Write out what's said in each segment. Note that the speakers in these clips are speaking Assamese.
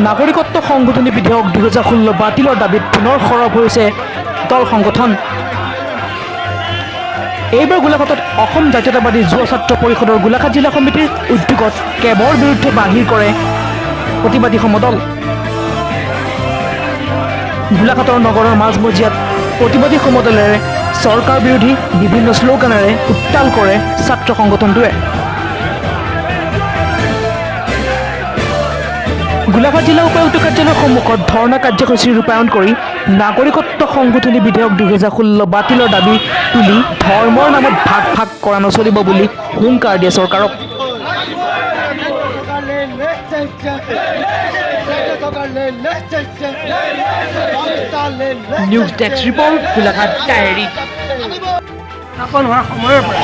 নাগৰিকত্ব সংশোধনী বিধেয়ক 2016 বাতিলৰ দাবীত পুনৰ সৰব হৈছে দল সংগঠন। এইবাৰ গোলাঘাটত অসম জাতীয়তাবাদী যুৱ ছাত্ৰ পৰিষদৰ গোলাঘাট জিলা সমিতিৰ উদ্যোগত কেবৰ বিৰুদ্ধে বাহিৰ কৰে প্ৰতিবাদী সমদল। গোলাঘাটৰ নগৰৰ মাজমজিয়াত প্ৰতিবাদী সমদলেৰে চৰকাৰ বিৰোধী বিভিন্ন শ্লোগানেৰে উত্তাল কৰে ছাত্ৰ সংগঠনটোৱে। গোলাঘাট জিলা উপায়ুক্ত কাৰ্যালয়ৰ সন্মুখত ধৰ্ণা কাৰ্যসূচী ৰূপায়ণ কৰি নাগৰিকত্ব সংশোধনী বিধেয়ক 2016 বাতিলৰ দাবী তুলি ধৰ্মৰ নামত ভাগ ভাগ কৰা নচলিব বুলি হুংকাৰ দিয়ে চৰকাৰক। News desk report, Golaghat diary. স্থাপন হোৱাৰ সময়ৰ পৰা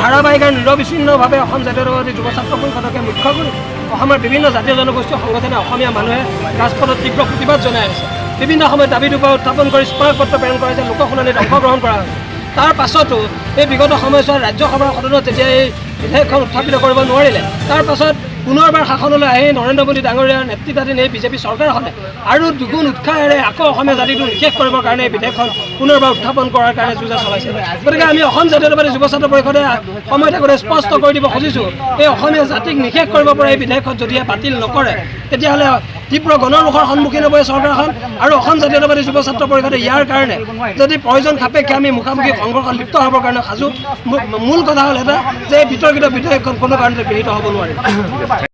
ধাৰাবাহিক আৰু নিৰবিচ্ছিন্নভাৱে অসম জাতীয়তাবাদী যুৱ ছাত্ৰ পৰিষদকে মুখ্য কৰি অসমৰ বিভিন্ন জাতীয় জনগোষ্ঠীয় সংগঠনে অসমীয়া মানুহে ৰাজপথত তীব্ৰ প্ৰতিবাদ জনাই আছে। বিভিন্ন সময়ত দাবী দুপা উত্থাপন কৰি স্মাৰক পত্ৰ প্ৰেৰণ কৰা হৈছে, লোকশুনানিত অংশগ্ৰহণ কৰা হয়। তাৰ পাছতো এই বিগত সময়ছোৱাত ৰাজ্যসভাৰ সদনত যেতিয়া এই বিধেয়কখন উত্থাপিত কৰিব নোৱাৰিলে, তাৰ পাছত পুনৰবাৰ শাসনলৈ আহি নৰেন্দ্ৰ মোদী ডাঙৰীয়াৰ নেতৃত্বাধীন এই বিজেপি চৰকাৰখনে আৰু দুগুণ উৎসাহেৰে আকৌ অসমীয়া জাতিটো নিষেধ কৰিবৰ কাৰণে এই বিধেয়কখন পুনৰবাৰ উত্থাপন কৰাৰ কাৰণে যুঁজা চলাইছে। গতিকে আমি অসম জাতীয়তাবাদী যুৱ ছাত্ৰ পৰিষদে সময় থাকোঁতে স্পষ্ট কৰি দিব খুজিছোঁ, এই অসমীয়া জাতিক নিষেধ কৰিব পৰা এই বিধেয়কখন যদিহে বাতিল নকৰে, তেতিয়াহ'লে তীব্ৰ গণৰোষৰ সন্মুখীন হ'ব এই চৰকাৰখন। আৰু অসম জাতীয়তাবাদী যুৱ ছাত্ৰ পৰিষদে ইয়াৰ কাৰণে যদি প্ৰয়োজন সাপেক্ষে আমি মুখামুখি সংঘৰ্ষত লিপ্ত হ'বৰ কাৰণে সাজু। মূল কথা হ'ল এটা যে বিতৰ্কিত বিধেয়কখন কোনো কাৰণতে গৃহীত হ'ব নোৱাৰে।